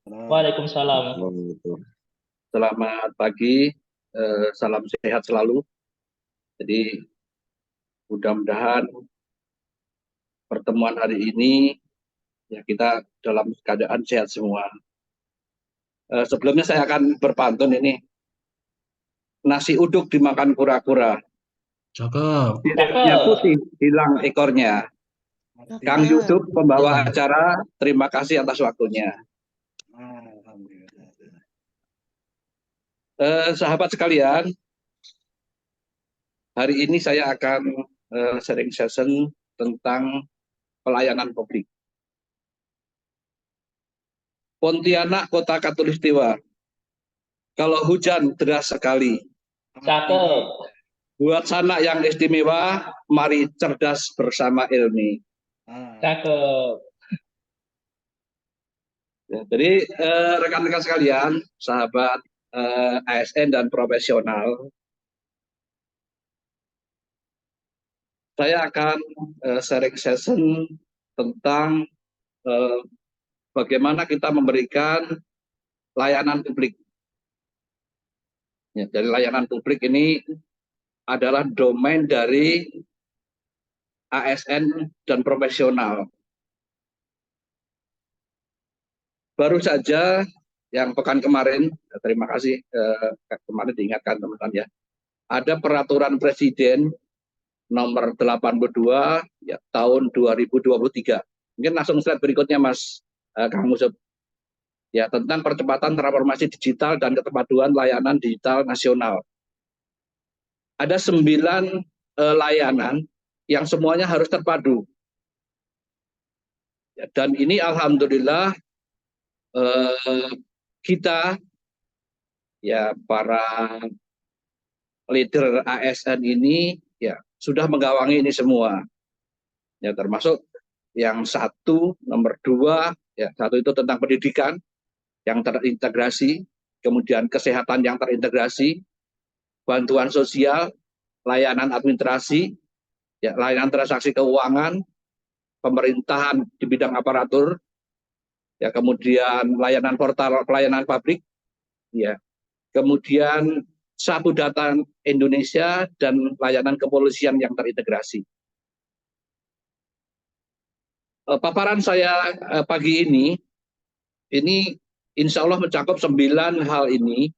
Waalaikumsalam. Selamat pagi, salam sehat selalu. Jadi mudah-mudahan pertemuan hari ini ya kita dalam keadaan sehat semua. Sebelumnya saya akan berpantun ini. Nasi uduk dimakan kura-kura. Cakep. Siripnya putih, hilang ekornya. Kang Yusuf, pembawa acara, terima kasih atas waktunya. Sahabat sekalian, hari ini saya akan sharing session tentang pelayanan publik. Pontianak, kota Katulistiwa. Kalau hujan deras sekali. Cakep. Buat sanak yang istimewa, mari cerdas bersama Ilmi. Cakep. Ya, jadi rekan-rekan sekalian, sahabat ASN dan profesional, saya akan sharing session tentang bagaimana kita memberikan layanan publik. Ya, jadi layanan publik ini adalah domain dari ASN dan profesional. Baru saja yang pekan kemarin, terima kasih kemarin diingatkan teman-teman ya, ada peraturan Presiden nomor 82 ya, tahun 2023. Mungkin langsung slide berikutnya Mas Kang Musub. Ya, tentang percepatan transformasi digital dan keterpaduan layanan digital nasional. Ada 9 layanan yang semuanya harus terpadu. Ya, dan ini alhamdulillah kita ya para leader ASN ini ya sudah menggawangi ini semua. Ya, termasuk yang satu, nomor 2, ya satu itu tentang pendidikan yang terintegrasi, kemudian kesehatan yang terintegrasi, bantuan sosial, layanan administrasi, ya, layanan transaksi keuangan, pemerintahan di bidang aparatur, ya, kemudian layanan portal pelayanan publik, ya, kemudian Sapu Data Indonesia dan layanan kepolisian yang terintegrasi. Paparan saya pagi ini insya Allah mencakup 9 hal ini,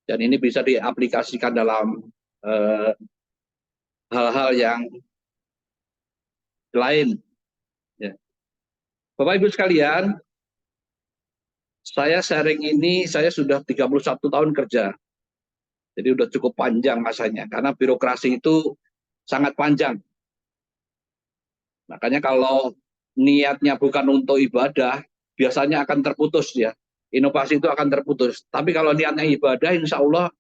dan ini bisa diaplikasikan dalam hal-hal yang lain. Ya. Bapak Ibu sekalian, saya sharing ini, saya sudah 31 tahun kerja. Jadi udah cukup panjang masanya, karena birokrasi itu sangat panjang. Makanya kalau niatnya bukan untuk ibadah, biasanya akan terputus ya. Inovasi itu akan terputus. Tapi kalau niatnya ibadah, insya Allah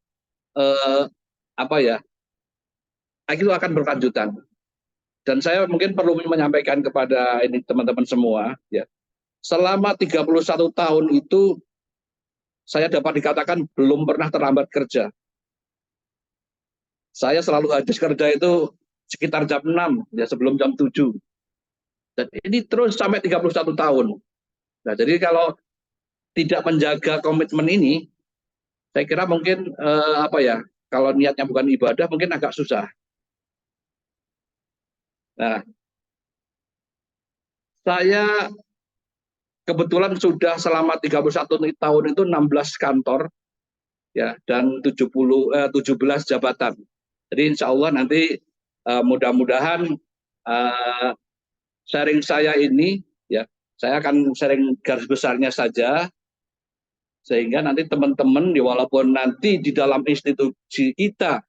itu akan berkelanjutan. Dan saya mungkin perlu menyampaikan kepada ini teman-teman semua, ya. Selama 31 tahun itu saya dapat dikatakan belum pernah terlambat kerja. Saya selalu habis kerja itu sekitar jam 6, ya, sebelum jam 7. Dan ini terus sampai 31 tahun. Nah, jadi kalau tidak menjaga komitmen ini, saya kira mungkin kalau niatnya bukan ibadah mungkin agak susah. Nah, saya kebetulan sudah selama 31 tahun itu 16 kantor ya, dan 17 jabatan. Jadi insya Allah nanti mudah-mudahan sharing saya ini ya, saya akan sharing garis besarnya saja, sehingga nanti teman-teman walaupun nanti di dalam institusi kita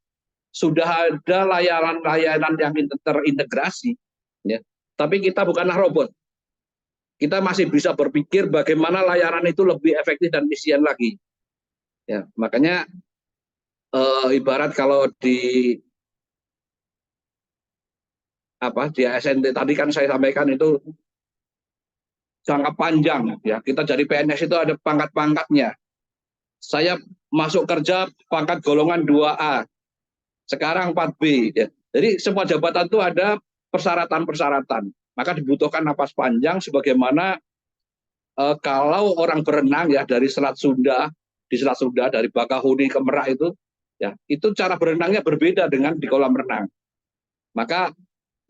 sudah ada layanan-layanan yang terintegrasi, ya, tapi kita bukanlah robot. Kita masih bisa berpikir bagaimana layanan itu lebih efektif dan efisien lagi. Ya, makanya ibarat kalau di ASN tadi kan saya sampaikan itu jangka panjang ya. Kita jadi PNS itu ada pangkat-pangkatnya. Saya masuk kerja pangkat golongan 2A. Sekarang 4B ya. Jadi semua jabatan itu ada persyaratan-persyaratan. Maka dibutuhkan napas panjang sebagaimana kalau orang berenang ya dari Selat Sunda, di Selat Sunda dari Bakahuni ke Merak itu, ya itu cara berenangnya berbeda dengan di kolam renang. Maka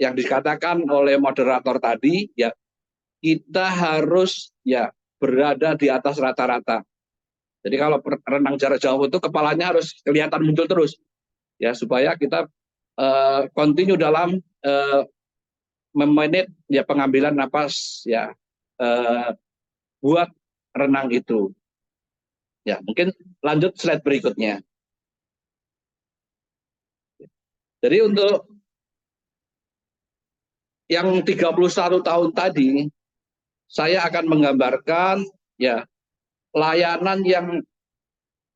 yang dikatakan oleh moderator tadi, ya kita harus ya berada di atas rata-rata. Jadi kalau renang jarak jauh itu kepalanya harus kelihatan muncul terus, ya supaya kita continue dalam memanage ya pengambilan napas ya buat renang itu. Ya, mungkin lanjut slide berikutnya. Jadi untuk yang 31 tahun tadi, saya akan menggambarkan ya layanan yang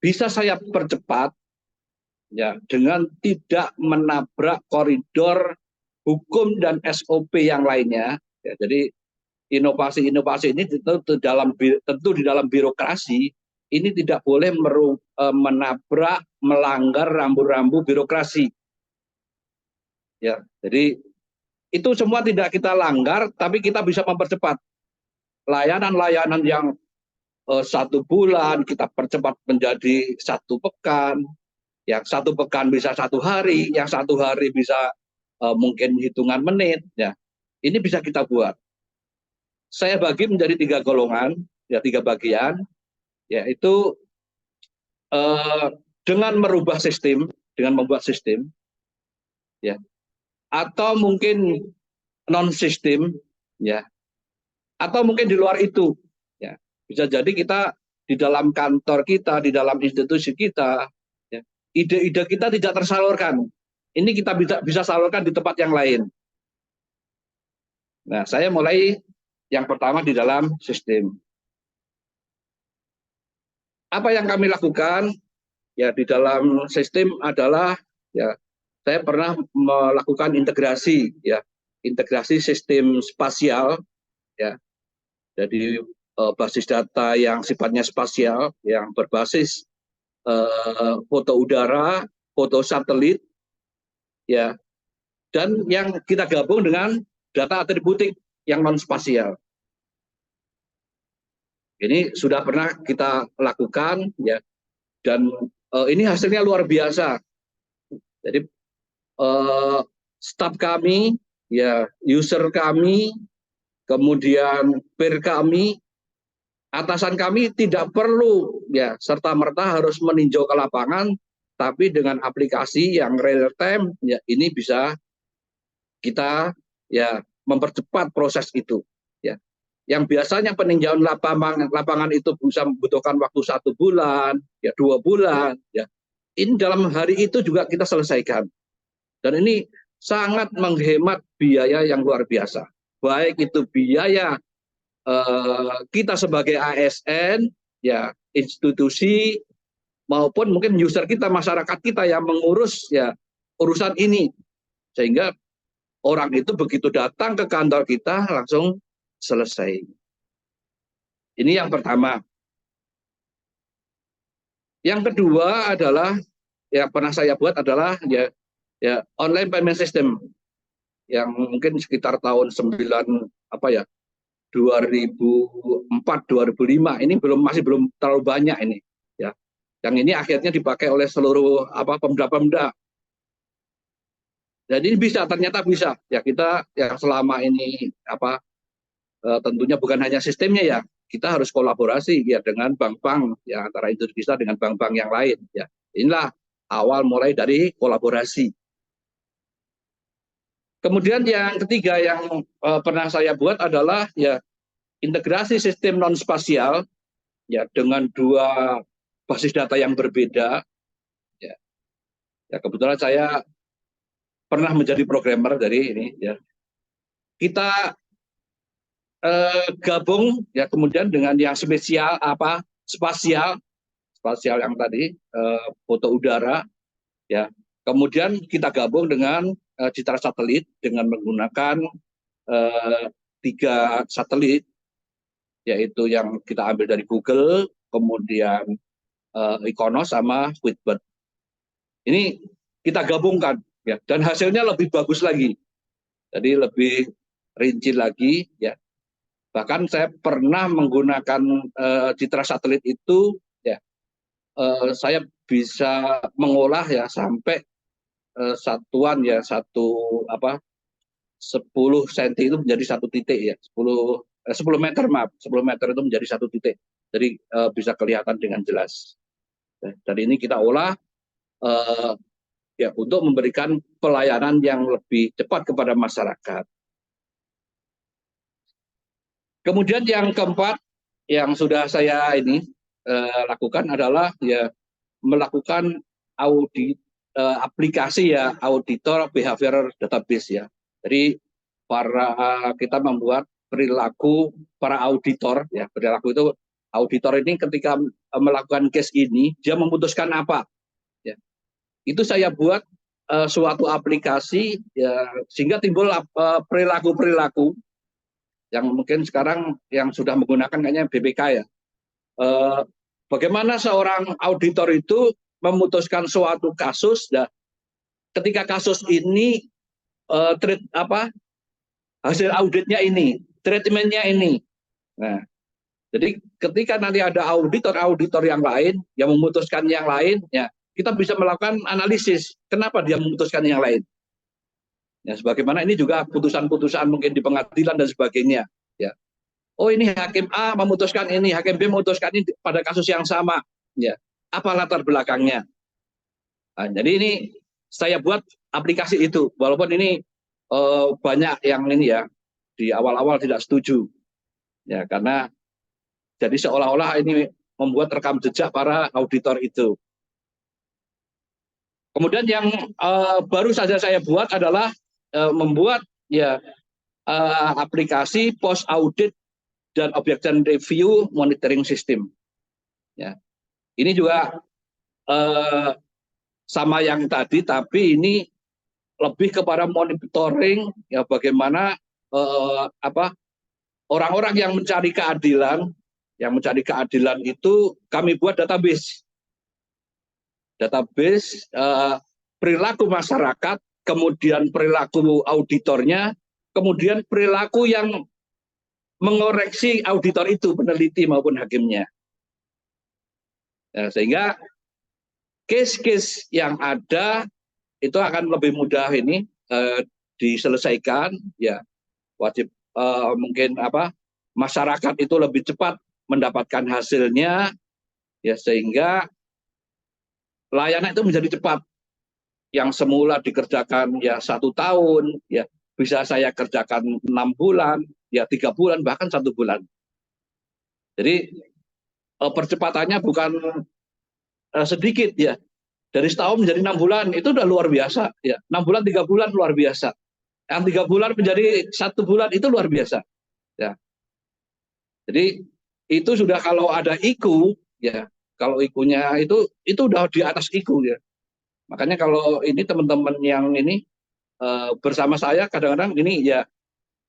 bisa saya percepat ya dengan tidak menabrak koridor hukum dan SOP yang lainnya. Ya, jadi inovasi-inovasi ini tentu di dalam birokrasi ini tidak boleh menabrak, melanggar rambu-rambu birokrasi. Ya, jadi itu semua tidak kita langgar, tapi kita bisa mempercepat layanan-layanan yang 1 bulan kita percepat menjadi 1 pekan, yang 1 pekan bisa 1 hari, yang 1 hari bisa mungkin hitungan menit. Ya, ini bisa kita buat. Saya bagi menjadi 3 golongan, ya 3 bagian, yaitu dengan merubah sistem, dengan membuat sistem, ya, atau mungkin non sistem, ya, atau mungkin di luar itu, ya, bisa jadi kita di dalam kantor kita, di dalam institusi kita, ya, ide-ide kita tidak tersalurkan. Ini kita bisa salurkan di tempat yang lain. Nah, saya mulai yang pertama di dalam sistem. Apa yang kami lakukan ya di dalam sistem adalah ya saya pernah melakukan integrasi ya, integrasi sistem spasial ya. Jadi basis data yang sifatnya spasial yang berbasis foto udara, foto satelit ya, dan yang kita gabung dengan data atributik yang non spasial. Ini sudah pernah kita lakukan ya, dan ini hasilnya luar biasa. Jadi staf kami, ya user kami, kemudian peer kami, atasan kami tidak perlu ya serta merta harus meninjau ke lapangan, tapi dengan aplikasi yang real time ya ini bisa kita ya mempercepat proses itu. Ya, yang biasanya peninjauan lapangan itu bisa membutuhkan waktu 1 bulan, ya 2 bulan, ya ini dalam hari itu juga kita selesaikan. Dan ini sangat menghemat biaya yang luar biasa. Baik itu biaya kita sebagai ASN, ya institusi, maupun mungkin user kita, masyarakat kita yang mengurus ya urusan ini. Sehingga orang itu begitu datang ke kantor kita langsung selesai. Ini yang pertama. Yang kedua adalah yang pernah saya buat adalah ya online payment system yang mungkin sekitar tahun 2004 2005 ini masih belum terlalu banyak ini ya. Yang ini akhirnya dipakai oleh seluruh pemda-pemda. Jadi ternyata bisa ya, kita yang selama ini tentunya bukan hanya sistemnya ya, kita harus kolaborasi ya dengan bank-bank ya, antara institusi kita dengan bank-bank yang lain ya. Inilah awal mulai dari kolaborasi. Kemudian yang ketiga yang pernah saya buat adalah ya integrasi sistem non spasial ya dengan 2 basis data yang berbeda ya. Ya kebetulan saya pernah menjadi programmer dari ini ya. Kita gabung ya kemudian dengan yang spesial spasial yang tadi foto udara ya. Kemudian kita gabung dengan citra satelit dengan menggunakan 3 satelit, yaitu yang kita ambil dari Google, kemudian Iconos sama Squidbird. Ini kita gabungkan ya, dan hasilnya lebih bagus lagi. Jadi lebih rinci lagi ya. Bahkan saya pernah menggunakan citra satelit itu, ya, saya bisa mengolah ya sampai satuan ya 10 cm itu menjadi satu titik ya, 10 meter, maaf, 10 meter itu menjadi satu titik. Jadi bisa kelihatan dengan jelas. Dan ini kita olah ya untuk memberikan pelayanan yang lebih cepat kepada masyarakat. Kemudian yang keempat yang sudah saya lakukan adalah ya melakukan audit aplikasi ya, auditor behavior database ya. Jadi kita membuat perilaku para auditor ya. Perilaku itu, auditor ini ketika melakukan case ini dia memutuskan apa ya. Itu saya buat suatu aplikasi ya, sehingga timbul perilaku-perilaku yang mungkin sekarang yang sudah menggunakan kayaknya BPK ya. Bagaimana seorang auditor itu memutuskan suatu kasus, ya, ketika kasus ini hasil auditnya ini, treatmentnya ini. Nah, jadi ketika nanti ada auditor yang lain yang memutuskan yang lain, ya kita bisa melakukan analisis kenapa dia memutuskan yang lain. Ya, sebagaimana ini juga putusan-putusan mungkin di pengadilan dan sebagainya. Ya, oh ini hakim A memutuskan ini, hakim B memutuskan ini pada kasus yang sama. Ya, apa latar belakangnya? Nah, jadi ini saya buat aplikasi itu, walaupun ini banyak yang ini ya di awal-awal tidak setuju, ya karena jadi seolah-olah ini membuat rekam jejak para auditor itu. Kemudian yang baru saja saya buat adalah membuat ya aplikasi post audit dan objection review monitoring system. Ya, ini juga sama yang tadi, tapi ini lebih kepada monitoring ya bagaimana orang-orang yang mencari keadilan, itu kami buat database perilaku masyarakat, kemudian perilaku auditornya, kemudian perilaku yang mengoreksi auditor itu, peneliti maupun hakimnya. Ya, sehingga case-case yang ada itu akan lebih mudah ini diselesaikan, ya wajib mungkin masyarakat itu lebih cepat mendapatkan hasilnya, ya sehingga layanan itu menjadi cepat. Yang semula dikerjakan ya 1 tahun, ya bisa saya kerjakan 6 bulan, ya 3 bulan, bahkan 1 bulan. Jadi percepatannya bukan sedikit ya. Dari setahun menjadi 6 bulan itu udah luar biasa. Ya, 6 bulan 3 bulan luar biasa. Yang 3 bulan menjadi 1 bulan itu luar biasa. Ya. Jadi itu sudah kalau ada IQ, ya kalau IQ-nya itu udah di atas IQ ya. Makanya kalau ini teman-teman yang ini bersama saya kadang-kadang ini ya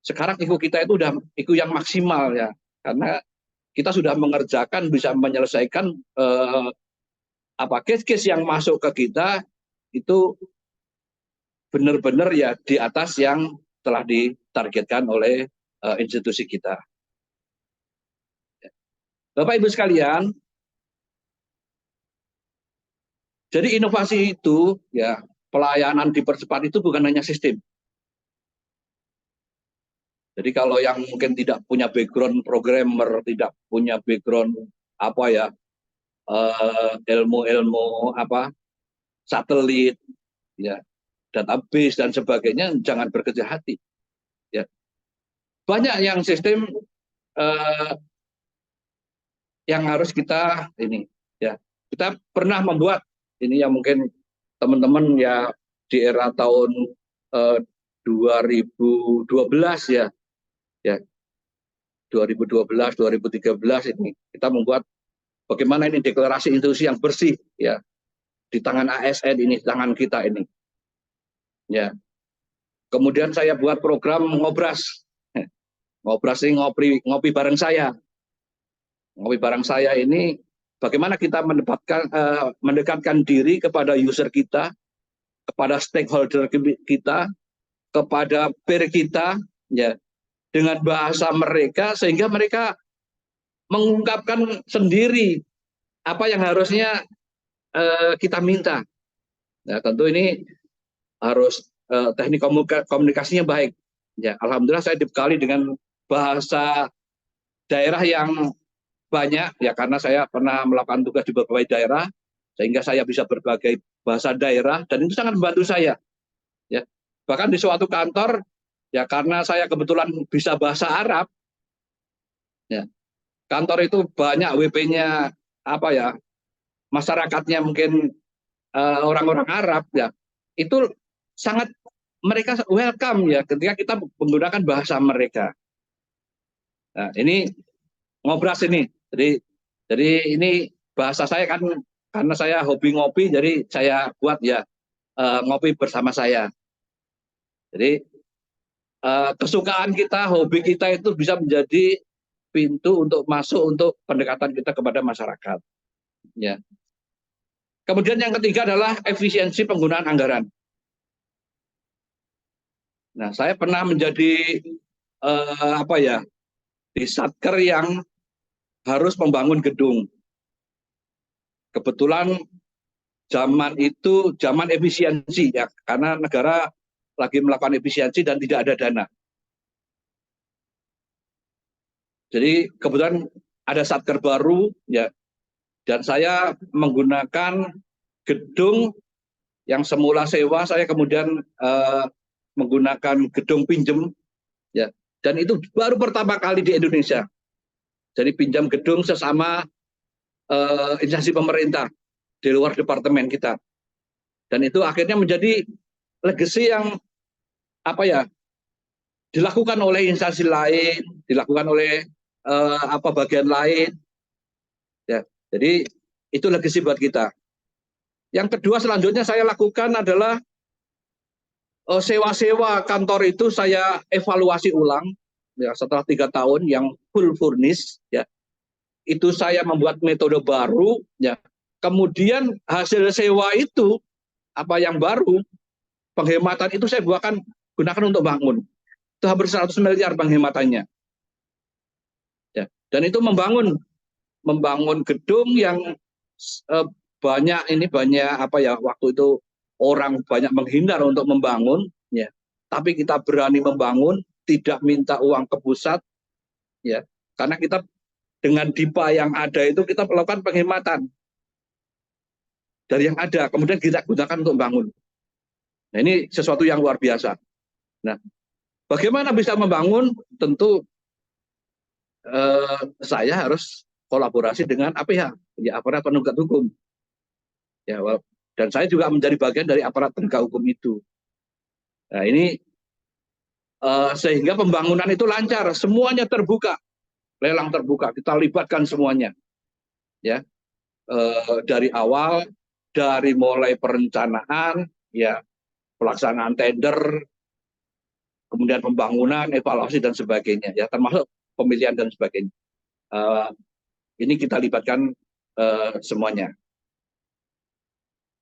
sekarang IQ kita itu udah IQ yang maksimal ya, karena kita sudah mengerjakan, bisa menyelesaikan case-case yang masuk ke kita itu benar-benar ya di atas yang telah ditargetkan oleh institusi kita. Bapak Ibu sekalian, jadi inovasi itu ya pelayanan dipercepat itu bukan hanya sistem. Jadi kalau yang mungkin tidak punya background programmer, tidak punya background ilmu-ilmu satelit, ya database dan sebagainya, jangan berkecil hati. Ya, banyak yang sistem yang harus kita ya kita pernah membuat ini yang mungkin teman-teman ya di era tahun 2012 ya 2012 2013 ini kita membuat bagaimana ini deklarasi institusi yang bersih ya di tangan ASN ini, di tangan kita ini. Ya. Kemudian saya buat program ngobras. Ngobras ini ngopi bareng saya. Ngopi bareng saya ini bagaimana kita mendekatkan diri kepada user kita, kepada stakeholder kita, kepada peer kita, ya. dengan bahasa mereka sehingga mereka mengungkapkan sendiri apa yang harusnya kita minta. Nah, tentu ini harus teknik komunikasinya baik. Ya, alhamdulillah saya dibekali dengan bahasa daerah yang banyak ya, karena saya pernah melakukan tugas di berbagai daerah sehingga saya bisa berbagai bahasa daerah dan itu sangat membantu saya. Ya, bahkan di suatu kantor ya, karena saya kebetulan bisa bahasa Arab, ya, kantor itu banyak WP-nya apa ya, masyarakatnya mungkin orang-orang Arab ya, itu sangat mereka welcome ya ketika kita menggunakan bahasa mereka. Nah, ini ngobras ini. Jadi ini bahasa saya kan, karena saya hobi ngopi, jadi saya buat ya ngopi bersama saya. Jadi kesukaan kita, hobi kita itu bisa menjadi pintu untuk masuk untuk pendekatan kita kepada masyarakat. Ya. Kemudian yang ketiga adalah efisiensi penggunaan anggaran. Nah, saya pernah menjadi apa ya, di satker yang harus membangun gedung. Kebetulan zaman itu zaman efisiensi ya, karena negara lagi melakukan efisiensi dan tidak ada dana. Jadi kebetulan ada satker baru ya, dan saya menggunakan gedung yang semula sewa, saya kemudian menggunakan gedung pinjem ya, dan itu baru pertama kali di Indonesia. Jadi pinjam gedung sesama instansi pemerintah di luar departemen kita, dan itu akhirnya menjadi legacy yang apa ya, dilakukan oleh instansi lain, dilakukan oleh bagian lain ya. Jadi itu legacy buat kita. Yang kedua selanjutnya saya lakukan adalah sewa-sewa kantor itu saya evaluasi ulang ya, setelah 3 tahun yang full furnish ya, itu saya membuat metode baru ya, kemudian hasil sewa itu apa yang baru, penghematan itu saya gunakan untuk bangun, itu hampir 100 miliar penghematannya ya. Dan itu membangun gedung yang banyak apa ya, waktu itu orang banyak menghindar untuk membangun ya, tapi kita berani membangun, tidak minta uang ke pusat ya, karena kita dengan DIPA yang ada itu kita melakukan penghematan dari yang ada, kemudian kita gunakan untuk bangun. Nah, ini sesuatu yang luar biasa. Nah, bagaimana bisa membangun? Tentu saya harus kolaborasi dengan APH ya, aparat penegak hukum ya, dan saya juga menjadi bagian dari aparat penegak hukum itu. Nah, ini sehingga pembangunan itu lancar, semuanya terbuka, lelang terbuka, kita libatkan semuanya ya, dari awal, dari mulai perencanaan ya, pelaksanaan tender, kemudian pembangunan, evaluasi dan sebagainya ya, termasuk pemilihan dan sebagainya. Ini kita libatkan semuanya.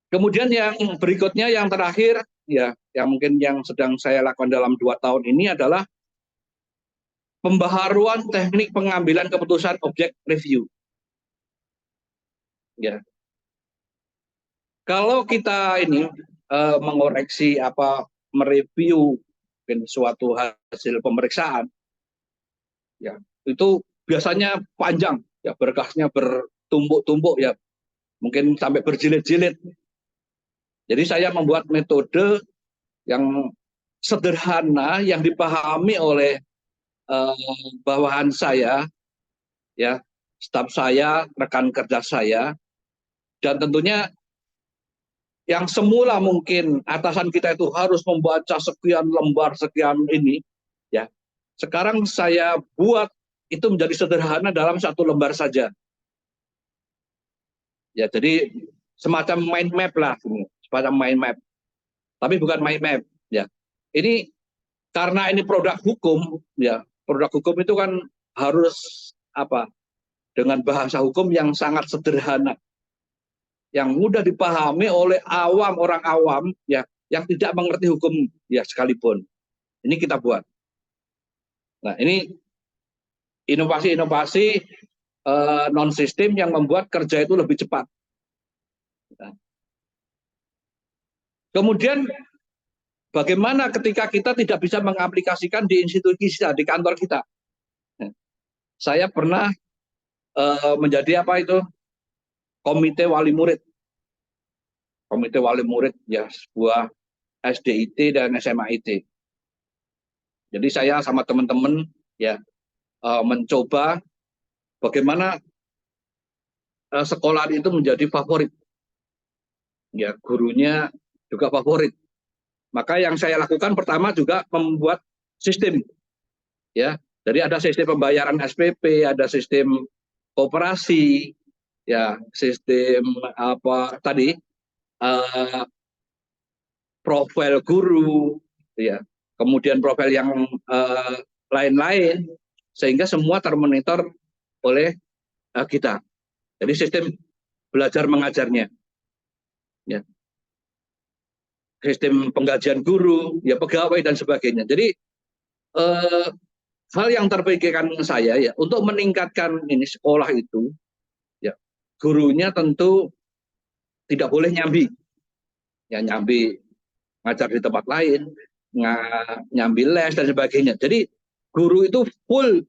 Kemudian yang berikutnya, yang terakhir ya, yang mungkin yang sedang saya lakukan dalam 2 tahun ini adalah pembaharuan teknik pengambilan keputusan objek review. Ya. Kalau kita ini mengoreksi mereview suatu hasil pemeriksaan, ya itu biasanya panjang, ya berkasnya bertumpuk-tumpuk ya, mungkin sampai berjilid-jilid. Jadi saya membuat metode yang sederhana yang dipahami oleh bawahan saya, ya, staf saya, rekan kerja saya, dan tentunya yang semula mungkin atasan kita itu harus membaca sekian lembar, sekian ini, ya, sekarang saya buat itu menjadi sederhana dalam 1 lembar saja. Ya, jadi semacam mind map lah, semacam mind map. Tapi bukan mind map, ya. Ini karena ini produk hukum, ya. Produk hukum itu kan harus dengan bahasa hukum yang sangat sederhana, yang mudah dipahami oleh orang awam ya, yang tidak mengerti hukum ya sekalipun. Ini kita buat. Nah, ini inovasi-inovasi non sistem yang membuat kerja itu lebih cepat. Nah, kemudian bagaimana ketika kita tidak bisa mengaplikasikan di institusi kita, di kantor kita? Nah, saya pernah menjadi apa itu komite wali murid. Komite wali murid ya sebuah SDIT dan SMAIT. Jadi saya sama teman-teman ya mencoba bagaimana sekolah itu menjadi favorit. Ya, gurunya juga favorit. Maka yang saya lakukan pertama juga membuat sistem ya. Jadi ada sistem pembayaran SPP, ada sistem koperasi, ya, sistem apa tadi uh, profil guru, ya, kemudian profil yang lain-lain, sehingga semua termonitor oleh kita. Jadi sistem belajar mengajarnya, ya, sistem penggajian guru, ya pegawai dan sebagainya. Jadi hal yang terpikirkan saya ya untuk meningkatkan ini sekolah itu, ya gurunya tentu tidak boleh nyambi, ya nyambi ngajar di tempat lain, nyambi les dan sebagainya. Jadi guru itu full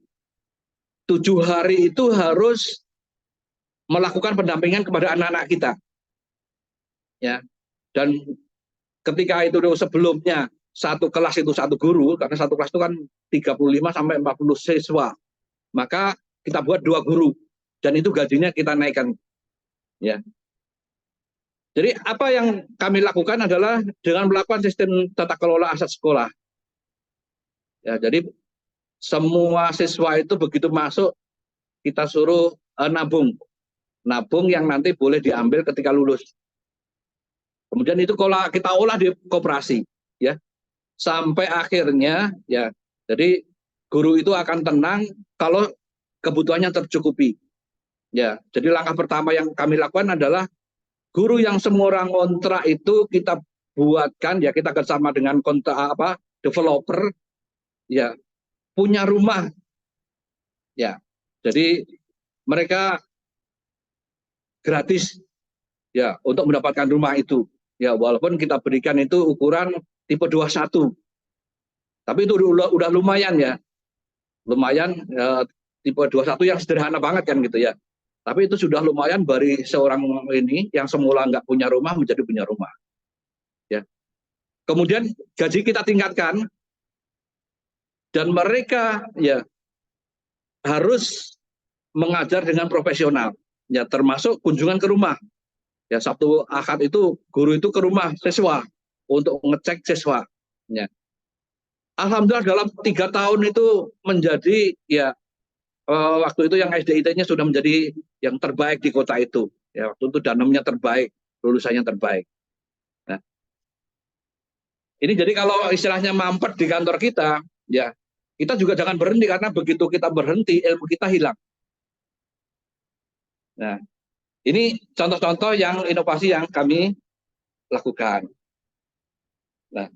7 hari itu harus melakukan pendampingan kepada anak-anak kita, ya. Dan ketika itu sebelumnya satu kelas itu satu guru, karena satu kelas itu kan 35 sampai 40 siswa, maka kita buat 2 guru dan itu gajinya kita naikkan, ya. Jadi apa yang kami lakukan adalah dengan melakukan sistem tata kelola aset sekolah. Ya, jadi semua siswa itu begitu masuk kita suruh nabung yang nanti boleh diambil ketika lulus. Kemudian itu kalau kita olah di koperasi, ya sampai akhirnya ya. Jadi guru itu akan tenang kalau kebutuhannya tercukupi. Ya, jadi langkah pertama yang kami lakukan adalah guru yang semua orang kontrak itu kita buatkan ya kita bersama dengan kontrak developer ya punya rumah ya. Jadi mereka gratis ya untuk mendapatkan rumah itu. Ya walaupun kita berikan itu ukuran tipe 21. Tapi itu udah lumayan ya. Lumayan tipe 21 yang sederhana banget kan gitu ya. Tapi itu sudah lumayan dari seorang ini yang semula nggak punya rumah menjadi punya rumah. Ya. Kemudian gaji kita tingkatkan dan mereka ya harus mengajar dengan profesional. Ya termasuk kunjungan ke rumah. Ya Sabtu Ahad itu guru itu ke rumah siswa untuk ngecek siswa. Ya. Alhamdulillah dalam 3 tahun itu menjadi ya waktu itu yang SDIT-nya sudah menjadi yang terbaik di kota itu. Ya waktu itu danemnya terbaik, lulusannya terbaik. Nah, ini jadi kalau istilahnya mampet di kantor kita, ya kita juga jangan berhenti karena begitu kita berhenti ilmu kita hilang. Nah, ini contoh-contoh yang inovasi yang kami lakukan. Nah,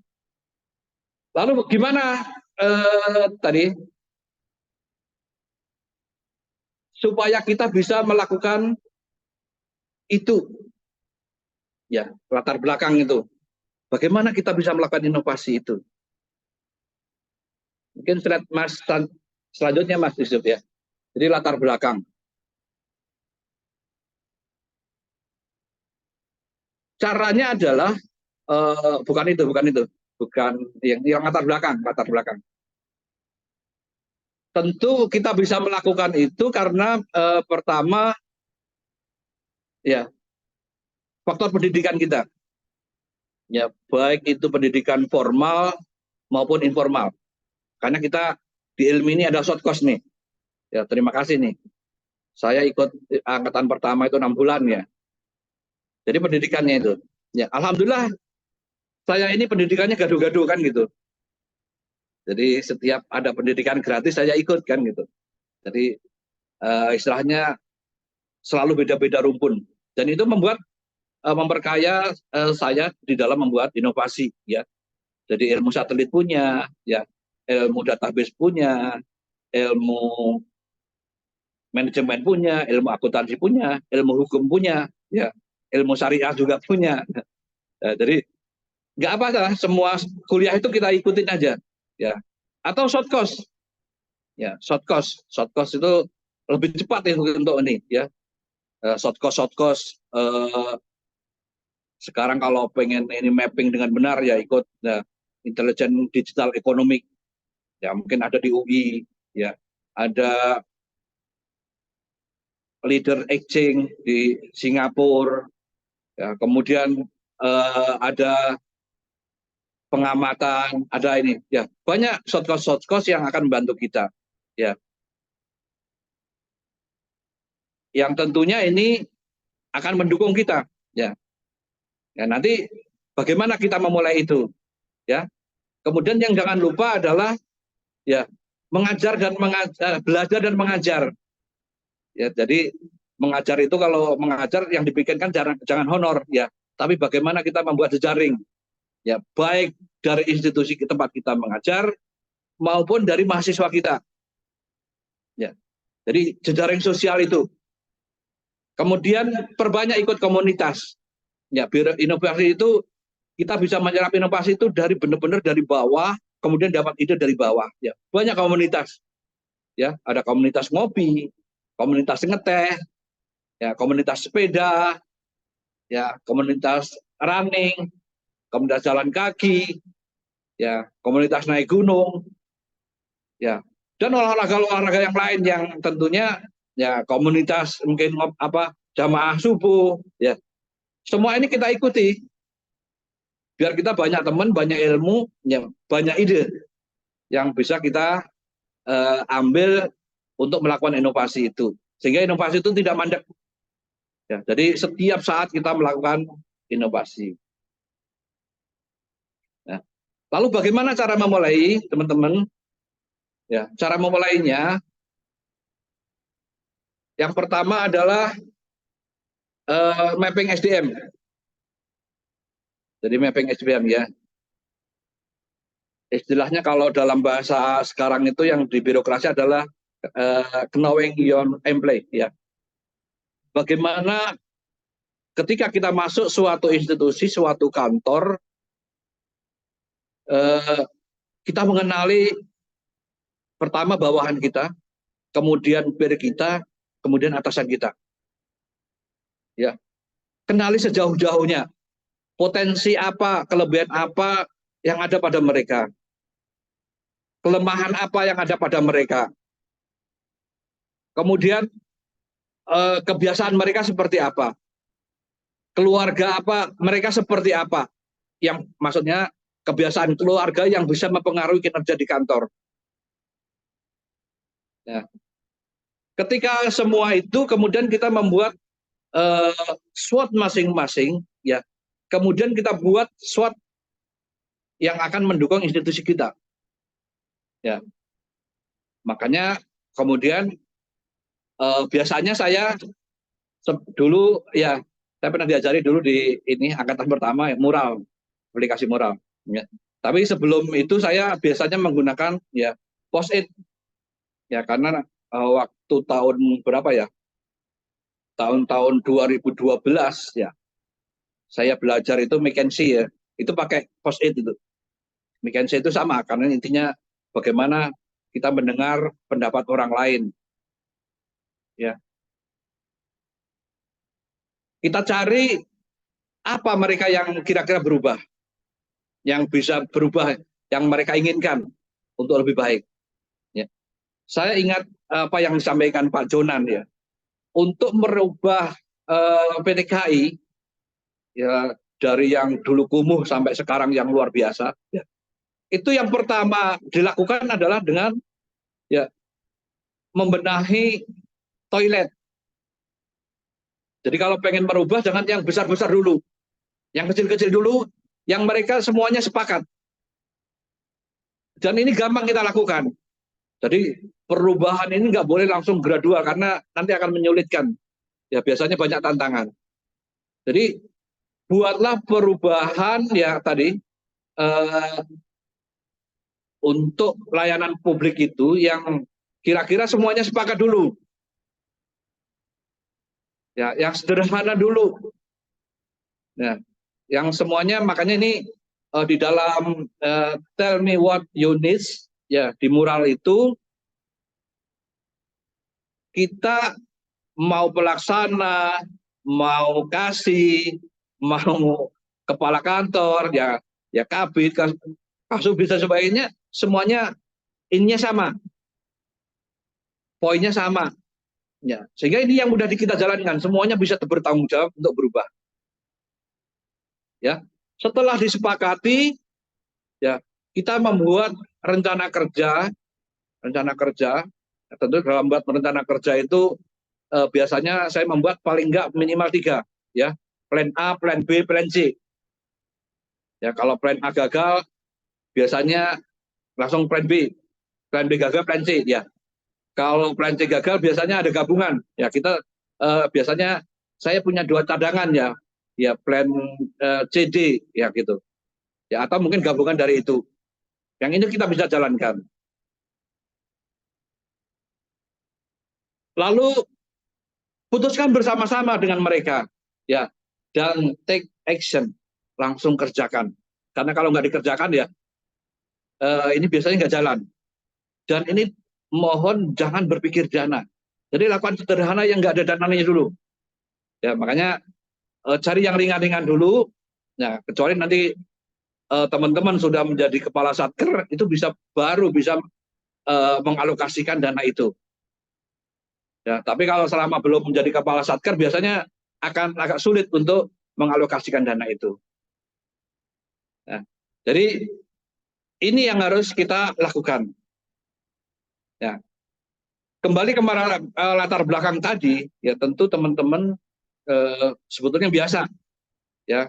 lalu gimana tadi supaya kita bisa melakukan itu, ya latar belakang itu. Bagaimana kita bisa melakukan inovasi itu? Mungkin slide Mas selanjutnya Mas Yusuf ya. Jadi latar belakang. Caranya adalah bukan yang latar belakang. Tentu kita bisa melakukan itu karena pertama ya faktor pendidikan kita. Ya, baik itu pendidikan formal maupun informal. Karena kita di ilmu ini ada short course nih. Ya, terima kasih nih. Saya ikut angkatan pertama itu 6 bulan ya. Jadi pendidikannya itu. Ya, alhamdulillah saya ini pendidikannya gaduh-gaduh kan gitu. Jadi setiap ada pendidikan gratis saya ikut kan gitu. Jadi istilahnya selalu beda-beda rumpun. Dan itu memperkaya saya di dalam membuat inovasi ya. Jadi ilmu satelit punya, ya ilmu database punya, ilmu manajemen punya, ilmu akuntansi punya, ilmu hukum punya, ya, ilmu syariah juga punya. Jadi nggak apa-apa, semua kuliah itu kita ikutin aja, ya. Atau short course, ya, short course itu lebih cepat ya untuk ini, ya. Short course. Sekarang kalau pengen ini mapping dengan benar ya ikut Intelligent Digital Economic, ya mungkin ada di UI, ya, ada Leader Exchange di Singapura, ya, kemudian ada pengamatan, ada ini, ya banyak short course yang akan membantu kita, ya, yang tentunya ini akan mendukung kita, ya. Ya nanti bagaimana kita memulai itu, ya. Kemudian yang jangan lupa adalah ya mengajar dan belajar dan mengajar. Ya, jadi mengajar itu kalau mengajar yang dipikirkan jangan honor, ya, tapi bagaimana kita membuat jejaring, ya, baik dari institusi tempat kita mengajar maupun dari mahasiswa kita, ya. Jadi jejaring sosial itu. Kemudian perbanyak ikut komunitas, ya, biar inovasi itu kita bisa menyerap inovasi itu dari benar-benar dari bawah, kemudian dapat ide dari bawah, ya. Banyak komunitas, ya, ada komunitas ngopi, komunitas ngeteh, ya, komunitas sepeda, ya, komunitas running, komunitas jalan kaki, ya, komunitas naik gunung, ya, dan olahraga yang lain yang tentunya ya komunitas mungkin jamaah subuh, ya, semua ini kita ikuti biar kita banyak teman, banyak ilmu, ya, banyak ide yang bisa kita ambil untuk melakukan inovasi itu, sehingga inovasi itu tidak mandek, ya. Jadi setiap saat kita melakukan inovasi. Nah, lalu bagaimana cara memulai, teman-teman? Ya, cara memulainya yang pertama adalah mapping SDM. Jadi mapping SDM, ya. Istilahnya kalau dalam bahasa sekarang itu yang di birokrasi adalah knowing your employee, ya. Bagaimana ketika kita masuk suatu institusi, suatu kantor, kita mengenali pertama bawahan kita, kemudian peer kita, kemudian atasan kita. Ya, kenali sejauh-jauhnya potensi apa, kelebihan apa yang ada pada mereka, kelemahan apa yang ada pada mereka, kemudian kebiasaan mereka seperti apa, keluarga apa, mereka seperti apa, yang maksudnya kebiasaan keluarga yang bisa mempengaruhi kinerja di kantor. Ya. Ketika semua itu kemudian kita membuat SWOT masing-masing, ya. Kemudian kita buat SWOT yang akan mendukung institusi kita. Ya. Makanya kemudian biasanya saya dulu, ya, saya pernah diajari dulu di ini angkatan pertama, ya, mural, aplikasi mural, ya. Tapi sebelum itu saya biasanya menggunakan, ya, post-it, ya, karena waktu tahun berapa ya, tahun 2012, ya, saya belajar itu McKinsey, ya, itu pakai post-it itu. McKinsey itu sama, karena intinya bagaimana kita mendengar pendapat orang lain, ya. Kita cari apa mereka yang kira-kira berubah, yang bisa berubah, yang mereka inginkan untuk lebih baik. Ya. Saya ingat apa yang disampaikan Pak Jonan, ya, untuk merubah PTKI, ya, dari yang dulu kumuh sampai sekarang yang luar biasa, ya, itu yang pertama dilakukan adalah dengan, ya, membenahi toilet. Jadi kalau pengen merubah jangan yang besar-besar dulu, yang kecil-kecil dulu, yang mereka semuanya sepakat. Dan ini gampang kita lakukan. Jadi perubahan ini nggak boleh langsung gradual karena nanti akan menyulitkan. Ya, biasanya banyak tantangan. Jadi buatlah perubahan, ya, tadi untuk layanan publik itu yang kira-kira semuanya sepakat dulu. Ya, yang sederhana dulu. Nah, yang semuanya makanya ini di dalam tell me what you need, ya di mural itu kita mau pelaksana, mau kasih, mau kepala kantor, ya kabit, kasubdit dan sebagainya, semuanya ininya sama, poinnya sama. Ya, sehingga ini yang mudah kita jalankan, semuanya bisa bertanggung jawab untuk berubah. Ya, setelah disepakati, ya kita membuat rencana kerja. Tentu dalam membuat rencana kerja itu biasanya saya membuat paling enggak minimal 3, ya, plan A, plan B, plan C. Ya, kalau plan A gagal, biasanya langsung plan B gagal, plan C, ya. Kalau plan C gagal, biasanya ada gabungan. Ya, kita biasanya saya punya 2 cadangan, ya plan C, D, ya gitu. Ya, atau mungkin gabungan dari itu. Yang ini kita bisa jalankan. Lalu putuskan bersama-sama dengan mereka, ya, dan take action, langsung kerjakan. Karena kalau nggak dikerjakan, ya ini biasanya nggak jalan. Dan ini mohon jangan berpikir dana. Jadi lakukan sederhana yang nggak ada dananya dulu. Ya, makanya cari yang ringan-ringan dulu. Nah, kecuali nanti teman-teman sudah menjadi kepala satker, itu baru bisa mengalokasikan dana itu. Ya, tapi kalau selama belum menjadi kepala satker, biasanya akan agak sulit untuk mengalokasikan dana itu. Nah, jadi ini yang harus kita lakukan. Ya, kembali ke latar belakang tadi, ya tentu teman-teman sebetulnya biasa, ya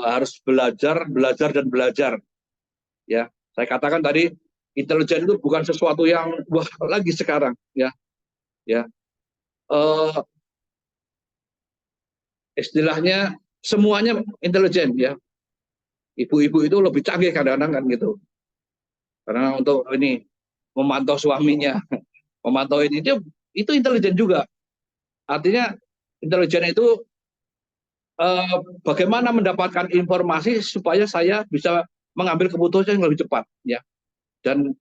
harus belajar dan belajar. Ya, saya katakan tadi intelijen itu bukan sesuatu yang wah lagi sekarang, ya. Istilahnya semuanya intelijen, ya. Ibu-ibu itu lebih canggih kadang-kadang kan gitu. Karena untuk ini memantau suaminya, memantau ini itu intelijen juga. Artinya intelijen itu bagaimana mendapatkan informasi supaya saya bisa mengambil keputusan yang lebih cepat, ya. Dan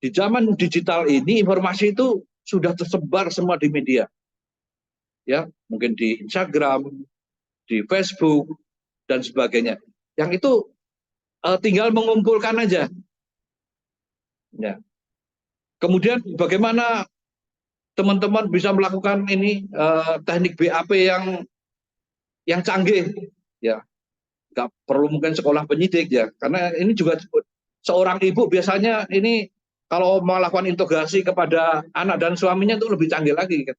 di zaman digital ini informasi itu sudah tersebar semua di media, ya, mungkin di Instagram, di Facebook dan sebagainya. Yang itu tinggal mengumpulkan aja, ya. Kemudian bagaimana teman-teman bisa melakukan ini teknik BAP yang canggih, ya. Nggak perlu mungkin sekolah penyidik, ya, karena ini juga seorang ibu biasanya ini kalau melakukan integrasi kepada anak dan suaminya itu lebih canggih lagi, kan.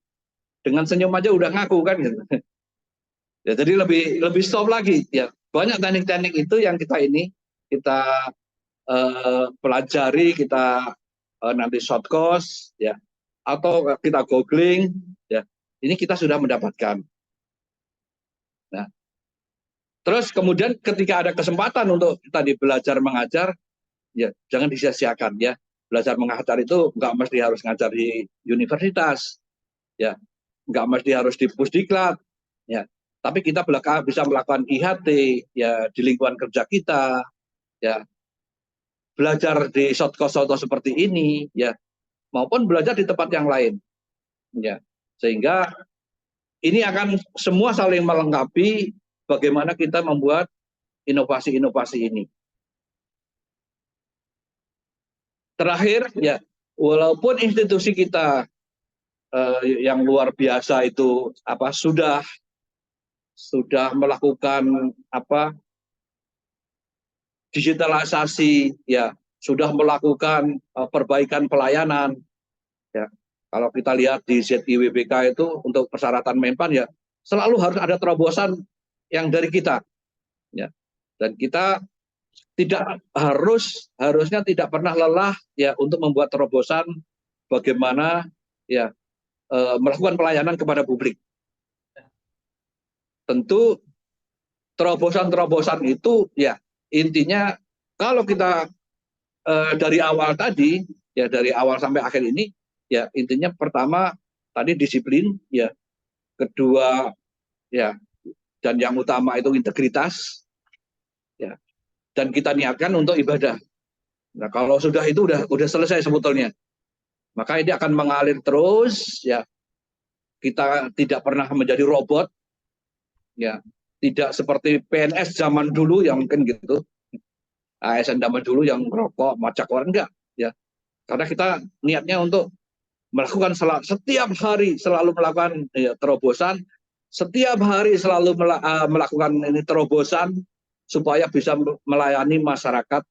Dengan senyum aja udah ngaku kan gitu. Ya, jadi lebih stop lagi, ya. Banyak teknik-teknik itu yang kita pelajari, kita nanti short course, ya, atau kita googling, ya. Ini kita sudah mendapatkan. Nah, terus kemudian ketika ada kesempatan untuk tadi belajar mengajar, ya jangan disia-siakan, ya. Belajar mengajar itu nggak mesti harus ngajar di universitas, ya, nggak mesti harus di pusdiklat, ya. Tapi kita bisa melakukan IHT, ya, di lingkungan kerja kita, ya, belajar di short course seperti ini, ya, maupun belajar di tempat yang lain, ya. Sehingga ini akan semua saling melengkapi bagaimana kita membuat inovasi-inovasi ini. Terakhir, ya, walaupun institusi kita yang luar biasa itu sudah melakukan digitalisasi, ya, sudah melakukan perbaikan pelayanan, ya. Kalau kita lihat di ZIWBK itu untuk persyaratan Menpan, ya, selalu harus ada terobosan yang dari kita, ya. Dan kita harusnya tidak pernah lelah, ya, untuk membuat terobosan bagaimana, ya, melakukan pelayanan kepada publik. Tentu terobosan-terobosan itu, ya, intinya kalau kita dari awal tadi, ya dari awal sampai akhir ini, ya intinya pertama tadi disiplin, ya kedua ya dan yang utama itu integritas, ya dan kita niatkan untuk ibadah. Nah kalau sudah itu udah selesai sebetulnya, maka ini akan mengalir terus, ya kita tidak pernah menjadi robot, ya tidak seperti PNS zaman dulu yang mungkin gitu, ASN zaman dulu yang merokok, macak orang enggak, ya karena kita niatnya untuk melakukan setiap hari selalu melakukan ya, terobosan, setiap hari selalu melakukan ini terobosan supaya bisa melayani masyarakat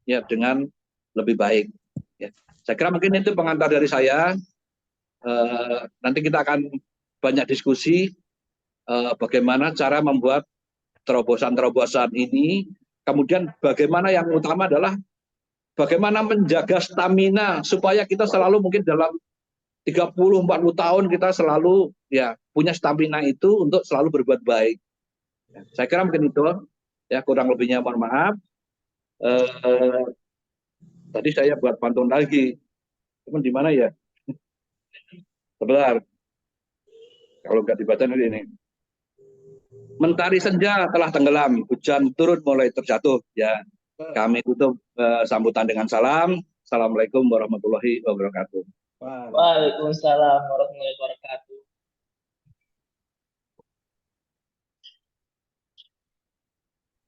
ya dengan lebih baik. Ya. Saya kira mungkin itu pengantar dari saya. Nanti kita akan banyak diskusi bagaimana cara membuat terobosan-terobosan ini. Kemudian bagaimana yang utama adalah bagaimana menjaga stamina supaya kita selalu mungkin dalam 30-40 tahun kita selalu ya punya stamina itu untuk selalu berbuat baik. Saya kira mungkin itu ya, kurang lebihnya mohon maaf. Tadi saya buat pantun lagi, cuman di mana ya? Sebentar, kalau nggak dibaca nanti ini. Mentari senja telah tenggelam, hujan turun mulai terjatuh. Ya, kami tutup sambutan dengan salam. Assalamualaikum warahmatullahi wabarakatuh. Waalaikumsalam warahmatullahi wabarakatuh.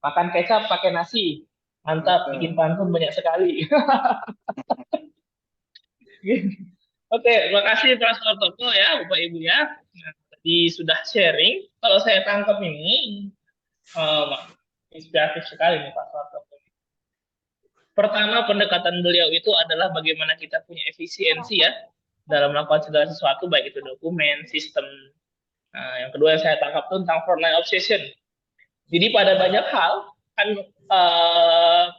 Makan kecap pakai nasi. Mantap, bikin pantun banyak sekali. Oke, makasih Pak Suartoko ya, Bapak Ibu ya. Nah, tadi sudah sharing. Kalau saya tangkap ini inspiratif sekali nih Pak Suartoko. Pertama, pendekatan beliau itu adalah bagaimana kita punya efisiensi ya dalam melakukan segala sesuatu, baik itu dokumen, sistem. Nah, yang kedua yang saya tangkap itu tentang frontline obsession. Jadi pada banyak hal kan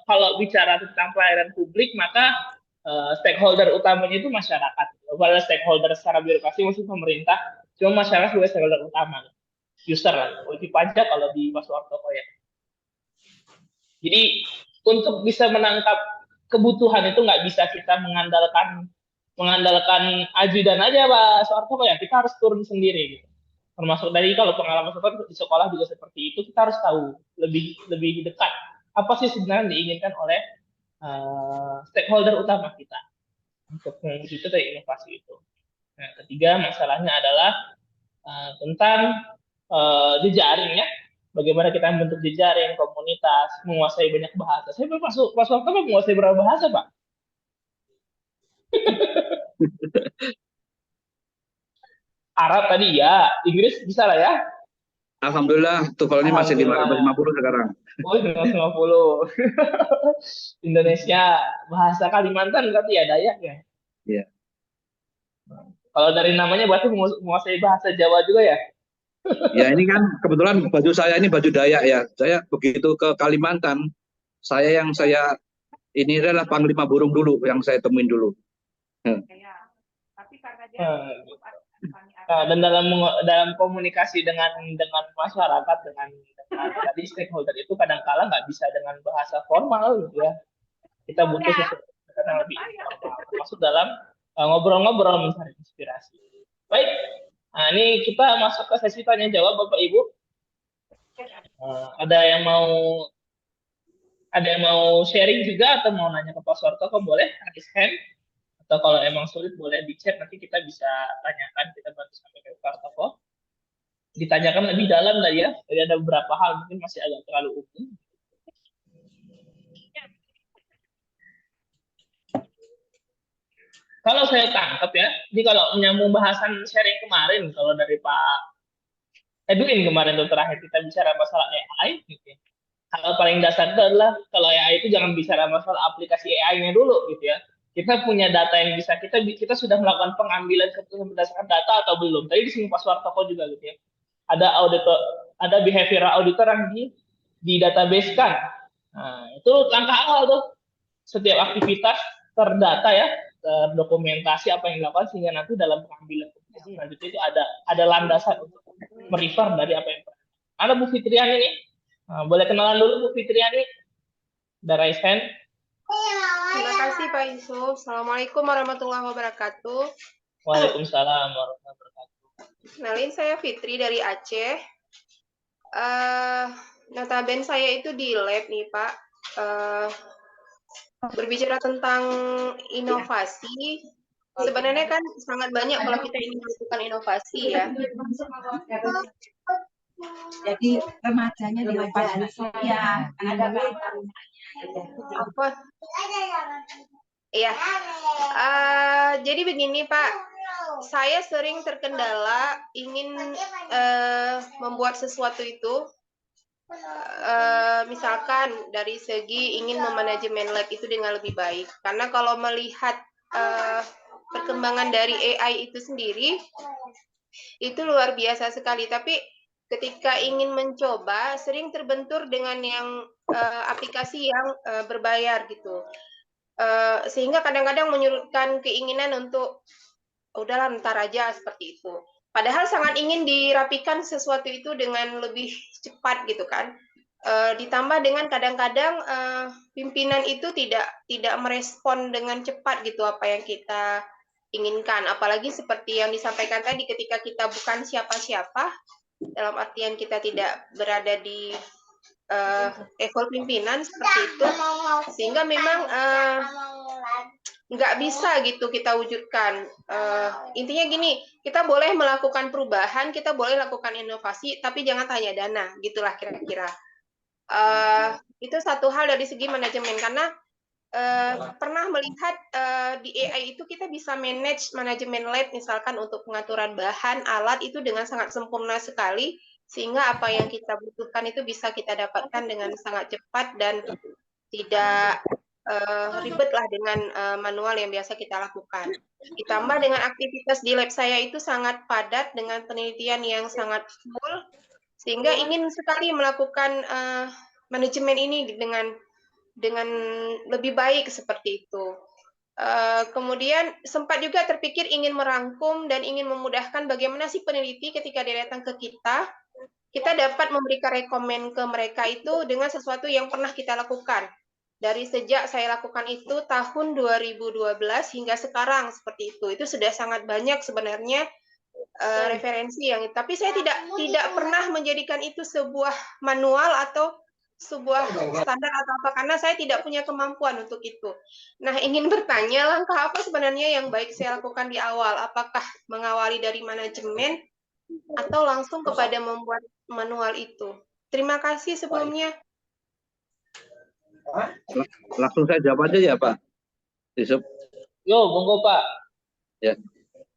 kalau bicara tentang pelayanan publik maka stakeholder utamanya itu masyarakat. Padahal stakeholder secara birokrasi masih pemerintah, cuma masyarakat juga stakeholder utama. User lah, wajib pajak kalau di Mas Wartoko ya. Jadi untuk bisa menangkap kebutuhan itu nggak bisa kita mengandalkan ajudan aja Pak Soeharto ya, kita harus turun sendiri gitu. Termasuk dari kalau pengalaman di sekolah juga seperti itu, kita harus tahu lebih dekat apa sih sebenarnya diinginkan oleh stakeholder utama kita untuk mewujudkan dari inovasi itu. Nah, ketiga masalahnya adalah tentang jejaring ya. Bagaimana kita membentuk jejaring, komunitas, menguasai banyak bahasa. Saya masuk pas waktu menguasai berapa bahasa, Pak? Arab tadi ya, Inggris bisa lah ya. Alhamdulillah, TOEFL-nya masih 550 sekarang. Oh, 550. Indonesia, bahasa Kalimantan berarti ya, Dayak ya? Iya. Kalau dari namanya berarti menguasai bahasa Jawa juga ya? Ya ini kan kebetulan baju saya ini baju Dayak ya. Saya begitu ke Kalimantan, saya ini adalah Panglima Burung dulu yang saya temuin dulu. Nah, dan dalam komunikasi dengan masyarakat dengan tadi stakeholder itu kadang-kala nggak bisa dengan bahasa formal gitu ya. Kita butuh sesuatu yang lebih informal, termasuk dalam ngobrol-ngobrol mencari inspirasi. Baik, nah ini kita masuk ke sesi tanya jawab Bapak Ibu. Ada yang mau sharing juga atau mau nanya ke Pak Suartoko boleh raise hand, atau kalau emang sulit boleh di chat, nanti kita bisa tanyakan, kita bantu sampai ke Pak Suartoko. Ditanyakan lebih dalam lah ya, jadi ada beberapa hal mungkin masih agak terlalu umum. Kalau saya tangkap ya, ini kalau menyambung bahasan sharing kemarin, kalau dari Pak Edwin kemarin tuh terakhir kita bicara masalah AI, gitu ya. Hal paling dasar itu adalah kalau AI itu jangan bicara masalah aplikasi AI-nya dulu gitu ya. Kita punya data yang bisa kita sudah melakukan pengambilan keputusan berdasarkan data atau belum. Tadi di sini Pak Suartoko juga gitu ya. Ada behavioral auditor yang di database kan. Nah, itu langkah awal tuh. Setiap aktivitas terdata ya, terdokumentasi apa yang dilakukan sehingga nanti dalam pengambilan keputusan selanjutnya itu ada landasan untuk merefer dari apa yang pernah. Ada Bu Fitriani nih. Nah, boleh kenalan dulu Bu Fitriani. Udah raise hand. kasih Pak Yusuf. Assalamualaikum warahmatullahi wabarakatuh. Waalaikumsalam warahmatullahi wabarakatuh. Kenalin, saya Fitri dari Aceh. Notabene saya itu di lab nih Pak. Berbicara tentang inovasi, sebenarnya kan sangat banyak kalau kita ingin melakukan inovasi ya. Jadi remajanya diobati ya, ada apa? Iya. Jadi begini Pak, saya sering terkendala ingin membuat sesuatu itu, misalkan dari segi ingin memanajemen lab itu dengan lebih baik. Karena kalau melihat perkembangan dari AI itu sendiri, itu luar biasa sekali. Tapi ketika ingin mencoba, sering terbentur dengan yang aplikasi yang berbayar gitu. Sehingga kadang-kadang menyurutkan keinginan untuk udahlah ntar aja seperti itu. Padahal sangat ingin dirapikan sesuatu itu dengan lebih cepat gitu kan. Ditambah dengan kadang-kadang pimpinan itu tidak merespon dengan cepat gitu apa yang kita inginkan. Apalagi seperti yang disampaikan tadi, ketika kita bukan siapa-siapa, dalam artian kita tidak berada di level pimpinan seperti itu, sehingga memang nggak bisa gitu kita wujudkan. Intinya gini, kita boleh melakukan perubahan, kita boleh lakukan inovasi, tapi jangan tanya dana, gitulah kira-kira. Itu satu hal dari segi manajemen, karena pernah melihat di AI itu kita bisa manage manajemen lab, misalkan untuk pengaturan bahan, alat itu dengan sangat sempurna sekali, sehingga apa yang kita butuhkan itu bisa kita dapatkan dengan sangat cepat dan tidak ribet lah dengan manual yang biasa kita lakukan. Ditambah dengan aktivitas di lab saya itu sangat padat dengan penelitian yang sangat full, sehingga ingin sekali melakukan manajemen ini dengan lebih baik seperti itu. Kemudian sempat juga terpikir ingin merangkum dan ingin memudahkan bagaimana sih peneliti ketika dia datang ke kita dapat memberikan rekomen ke mereka itu dengan sesuatu yang pernah kita lakukan. Dari sejak saya lakukan itu tahun 2012 hingga sekarang seperti itu sudah sangat banyak sebenarnya referensi yang, tapi saya tidak pernah menjadikan itu sebuah manual atau sebuah standar atau apa, karena saya tidak punya kemampuan untuk itu. Nah, ingin bertanya, langkah apa sebenarnya yang baik saya lakukan di awal? Apakah mengawali dari manajemen atau langsung kepada membuat manual itu? Terima kasih sebelumnya. Langsung saya jawab aja ya Pak Yusuf. Yo, monggo Pak. Ya.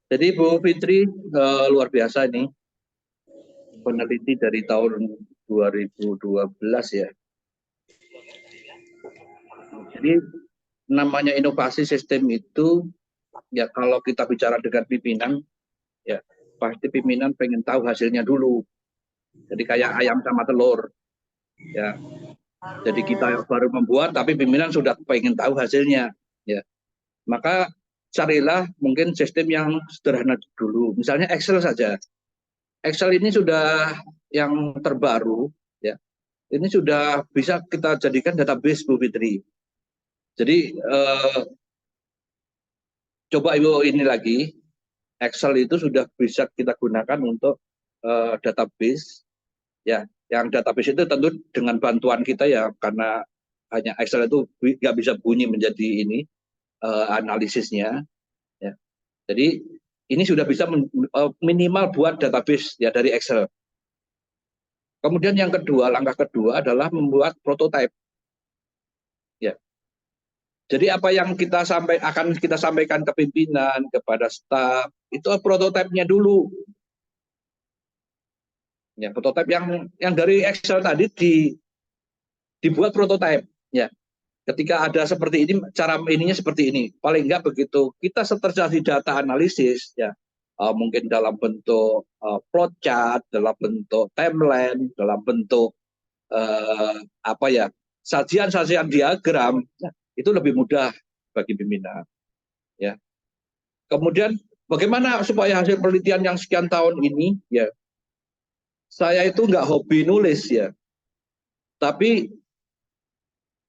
Jadi Bu Fitri luar biasa ini, peneliti dari tahun 2012 ya. Jadi namanya inovasi sistem itu ya, kalau kita bicara dengan pimpinan ya pasti pimpinan pengen tahu hasilnya dulu. Jadi kayak ayam sama telur ya. Jadi kita baru membuat tapi pimpinan sudah pengen tahu hasilnya ya. Maka carilah mungkin sistem yang sederhana dulu. Misalnya Excel saja. Excel ini sudah yang terbaru ya. Ini sudah bisa kita jadikan database Bu Fitri. Jadi coba Ibu ini lagi, Excel itu sudah bisa kita gunakan untuk database ya. Yang database itu tentu dengan bantuan kita ya, karena hanya Excel itu nggak bisa bunyi menjadi ini analisisnya ya. Jadi ini sudah bisa minimal buat database ya dari Excel. Kemudian yang kedua, langkah kedua adalah membuat prototype ya. Jadi apa yang akan kita sampaikan ke pimpinan, kepada staf, itu prototipenya dulu. Ya, prototipe yang dari Excel tadi dibuat prototipe. Ya, ketika ada seperti ini, cara ininya seperti ini. Paling enggak begitu kita terjadi data analisis, ya, mungkin dalam bentuk flowchart, dalam bentuk timeline, dalam bentuk sajian diagram, ya, itu lebih mudah bagi pimpinan. Ya. Kemudian bagaimana supaya hasil penelitian yang sekian tahun ini, ya, saya itu nggak hobi nulis ya, tapi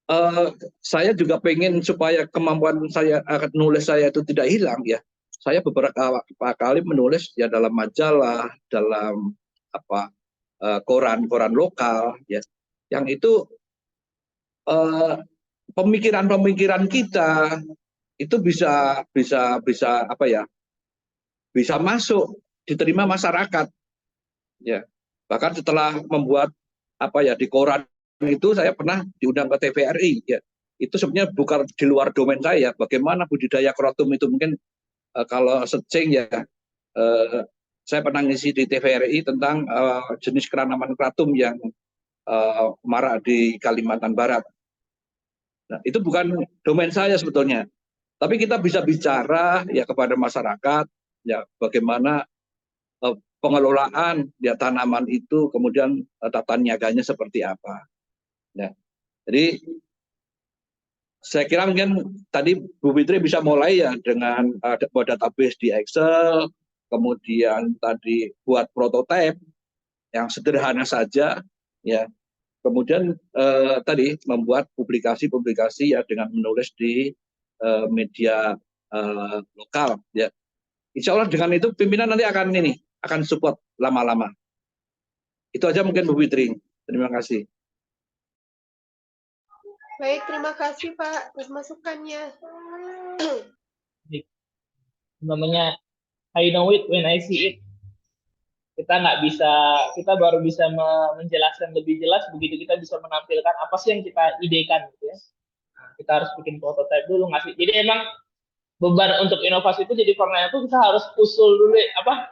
eh, saya juga pengen supaya kemampuan saya nulis saya itu tidak hilang ya. Saya beberapa kali menulis ya dalam majalah, dalam apa koran-koran lokal ya. Yang itu eh, pemikiran-pemikiran kita itu bisa apa ya? Bisa masuk diterima masyarakat ya. Bahkan setelah membuat apa ya di koran itu saya pernah diundang ke TVRI ya. Itu sebenarnya bukan di luar domain saya. Bagaimana budidaya krotum itu mungkin kalau searching ya saya pernah ngisi di TVRI tentang jenis keranaman kratum yang marak di Kalimantan Barat. Nah, itu bukan domain saya sebetulnya. Tapi kita bisa bicara ya kepada masyarakat ya bagaimana pengelolaan ya tanaman itu, kemudian tata niaganya seperti apa. Ya. Jadi saya kira mungkin tadi Bu Fitri bisa mulai ya dengan buat database di Excel, kemudian tadi buat prototipe yang sederhana saja, ya. Kemudian tadi membuat publikasi-publikasi ya dengan menulis di media lokal, ya. Insya Allah dengan itu pimpinan nanti akan support lama-lama. Itu aja mungkin Bu Fitri. Terima kasih. Baik, terima kasih Pak atas masukannya. Namanya I know it when I see it. Kita baru bisa menjelaskan lebih jelas begitu kita bisa menampilkan apa sih yang kita idekan gitu ya. Nah, kita harus bikin prototipe dulu ngasih. Jadi emang beban untuk inovasi itu jadi formanya itu kita harus usul dulu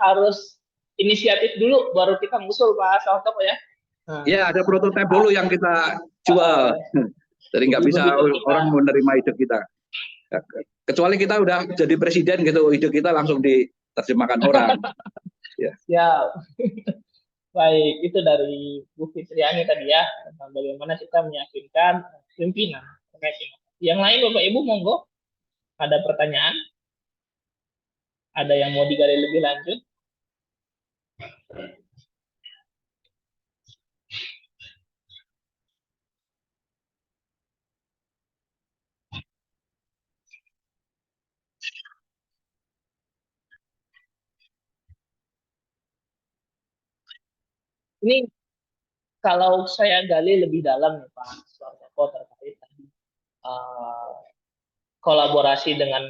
harus inisiatif dulu baru kita ngusul Pak Salto ya. Nah. Ya, ada prototipe dulu yang kita jual. Jadi nggak bisa orang menerima ide kita. Kecuali kita udah jadi presiden gitu, ide kita langsung diterjemahkan orang. Ya. Siap. Baik, itu dari Bu Fitriani tadi ya, tentang bagaimana kita meyakinkan pimpinan. Yang lain Bapak Ibu monggo, ada pertanyaan? Ada yang mau digali lebih lanjut? Ini kalau saya gali lebih dalam nih Pak Suartoko terkait tadi kolaborasi dengan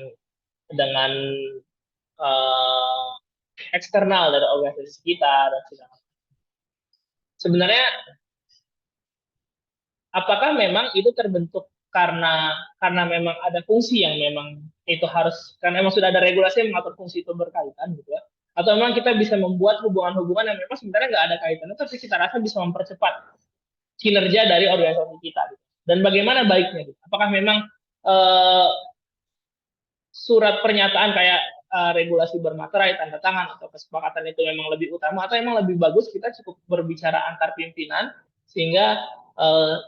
eksternal dari organisasi kita dan segala. Sebenarnya apakah memang itu terbentuk karena memang ada fungsi yang memang itu harus karena memang sudah ada regulasi yang mengatur fungsi itu berkaitan gitu ya, atau memang kita bisa membuat hubungan-hubungan yang memang sebenarnya nggak ada kaitannya tapi kita rasa bisa mempercepat kinerja dari organisasi kita gitu. Dan bagaimana baiknya gitu? Apakah memang surat pernyataan kayak regulasi bermaterai tanda tangan atau kesepakatan itu memang lebih utama atau memang lebih bagus kita cukup berbicara antar pimpinan sehingga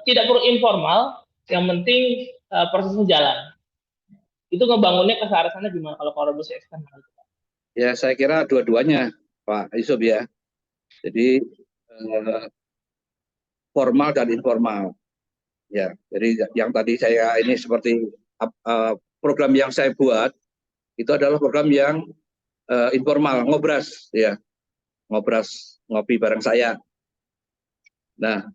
tidak perlu informal, yang penting prosesnya jalan. Itu ngebangunnya kesehariannya gimana kalau kolaborasi eksternal? Ya, saya kira dua-duanya, Pak Yusuf ya. Jadi formal dan informal. Ya, jadi yang tadi saya ini seperti program yang saya buat itu adalah program yang informal, ngobras ya. Ngobras, ngopi bareng saya. Nah,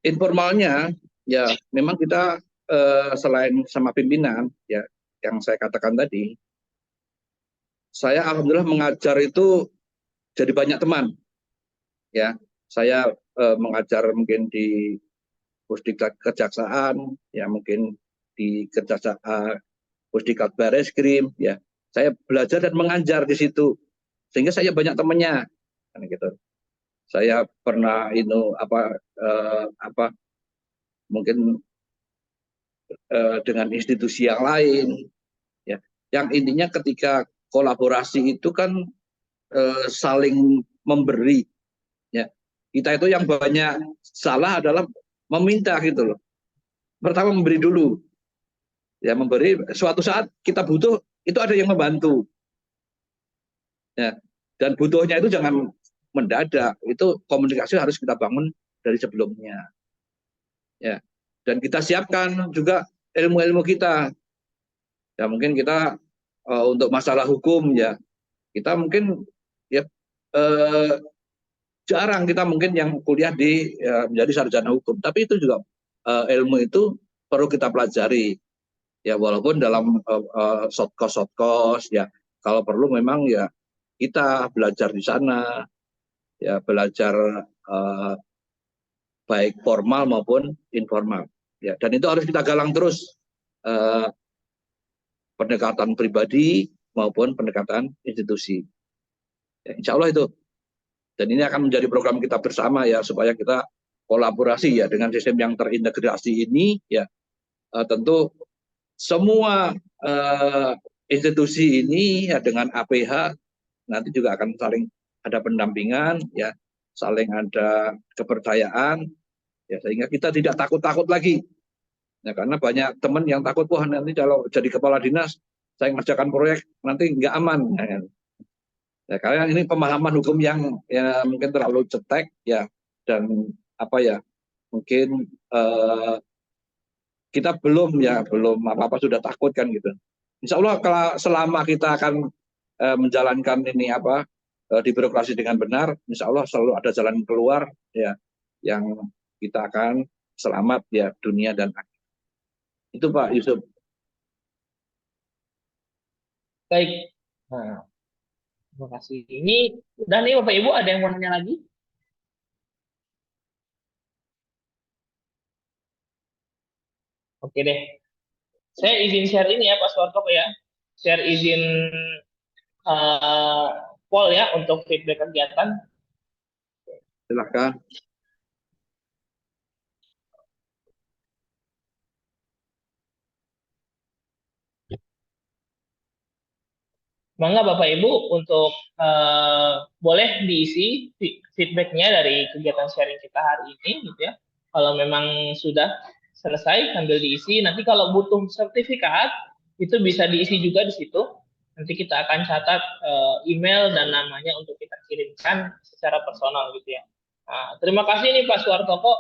informalnya ya memang kita selain sama pimpinan ya yang saya katakan tadi, saya alhamdulillah mengajar itu jadi banyak teman ya. Saya mengajar mungkin di Pusdiklat Kejaksaan ya, mungkin di Pusdiklat Bareskrim ya. Saya belajar dan mengajar di situ sehingga saya banyak temannya kan gitu. Saya pernah mungkin dengan institusi yang lain ya, yang intinya ketika kolaborasi itu kan saling memberi ya. Kita itu yang banyak salah adalah meminta gitu loh. Pertama memberi dulu ya, memberi, suatu saat kita butuh itu ada yang membantu ya, dan butuhnya itu jangan mendadak, itu komunikasi harus kita bangun dari sebelumnya ya. dan kita siapkan juga ilmu-ilmu kita. Ya mungkin kita untuk masalah hukum ya kita mungkin ya jarang kita mungkin yang kuliah di menjadi sarjana hukum, tapi itu juga ilmu itu perlu kita pelajari ya, walaupun dalam short course ya, kalau perlu memang ya kita belajar di sana ya, belajar baik formal maupun informal ya, dan itu harus kita galang terus, pendekatan pribadi maupun pendekatan institusi ya, insya Allah itu. Dan ini akan menjadi program kita bersama ya, supaya kita kolaborasi ya dengan sistem yang terintegrasi ini ya. Tentu semua institusi ini ya dengan APH nanti juga akan saling ada pendampingan ya, saling ada kepercayaan ya, sehingga kita tidak takut-takut lagi ya, karena banyak teman yang takut, wah nanti kalau jadi kepala dinas saya ngerjakan proyek nanti nggak aman ya, karena ini pemahaman hukum yang ya, mungkin terlalu cetek ya, dan apa ya, mungkin kita belum apa-apa sudah takut kan gitu. Insya Allah kalau selama kita akan menjalankan ini di birokrasi dengan benar, insya Allah selalu ada jalan keluar ya, yang kita akan selamat ya dunia dan akhirat. Itu Pak Yusuf. Baik. Nah, terima kasih. Ini udah nih Bapak Ibu, ada yang mau nanya lagi? Oke deh. Saya izin share ini ya Pak Suwartoko ya. Share izin poll ya untuk feedback kegiatan. Silakan. Mangga Bapak Ibu untuk boleh diisi feedbacknya dari kegiatan sharing kita hari ini gitu ya. Kalau memang sudah selesai sambil diisi. Nanti kalau butuh sertifikat itu bisa diisi juga di situ. Nanti kita akan catat email dan namanya untuk kita kirimkan secara personal gitu ya. Nah, terima kasih nih Pak Suwartoko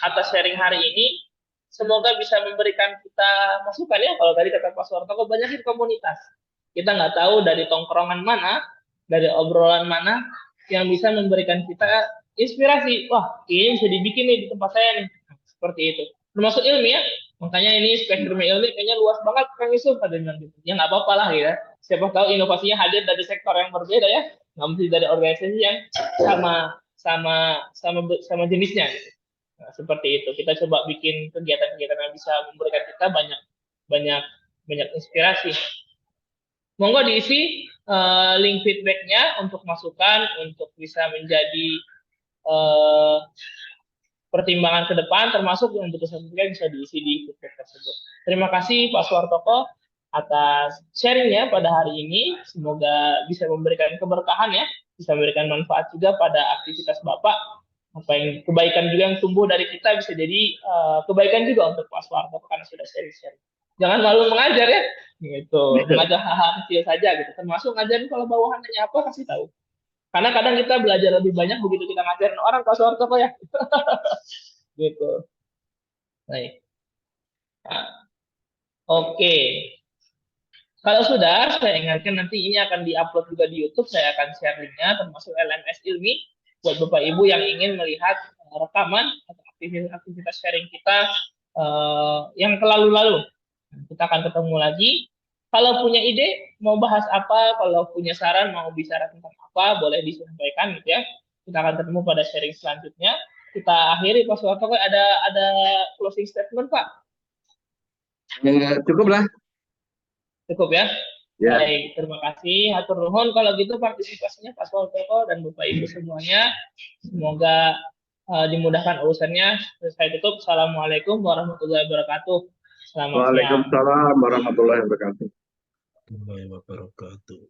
atas sharing hari ini. Semoga bisa memberikan kita masukan ya. Kalau tadi kata Pak Suwartoko, banyakin komunitas. Kita nggak tahu dari tongkrongan mana, dari obrolan mana yang bisa memberikan kita inspirasi. Wah, ini bisa dibikin nih di tempat saya nih. Seperti itu. Termasuk ilmiah. Makanya ini spektrum ilmiah kayaknya luas banget Kang Yusuf. Ada yang gitu. Ya nggak apa-apa lah ya. Siapa tahu inovasinya hadir dari sektor yang berbeda ya. Nggak mesti dari organisasi yang sama jenisnya. Gitu. Nah, seperti itu. Kita coba bikin kegiatan-kegiatan yang bisa memberikan kita banyak inspirasi. Monggo diisi link feedbacknya untuk masukan, untuk bisa menjadi pertimbangan ke depan, termasuk untuk sertifikat bisa diisi di feedback tersebut. Terima kasih Pak Suwartoko atas sharingnya pada hari ini. Semoga bisa memberikan keberkahan ya, bisa memberikan manfaat juga pada aktivitas Bapak. Apa yang kebaikan juga yang tumbuh dari kita bisa jadi kebaikan juga untuk Pak Suwartoko karena sudah sharing-sharing. Jangan malu mengajar ya, gitu. Mengajar hal-hal kecil saja gitu. Termasuk ngajarin kalau bawahan nanya apa kasih tahu. Karena kadang kita belajar lebih banyak begitu kita ngajarin orang Pak Suwartoko ya. Gitu. Baik. Nah, oke. Kalau sudah, saya ingatkan nanti ini akan diupload juga di YouTube. Saya akan share linknya, termasuk LMS Ilmi, buat Bapak Ibu yang ingin melihat rekaman atau aktivitas sharing kita yang lalu-lalu. Kita akan ketemu lagi. Kalau punya ide, mau bahas apa, kalau punya saran, mau bicara tentang apa, boleh disampaikan gitu ya. Kita akan ketemu pada sharing selanjutnya. Kita akhiri, Pak Suwartoko, ada closing statement, Pak? Cukup lah. Cukup ya? Ya. Baik, terima kasih. Hatur nuhun kalau gitu partisipasinya Pak Suwartoko dan Bapak Ibu semuanya. Semoga dimudahkan urusannya. Saya tutup. Assalamualaikum warahmatullahi wabarakatuh. Selamat siang. Waalaikumsalam warahmatullahi wabarakatuh. Warahmatullahi wabarakatuh.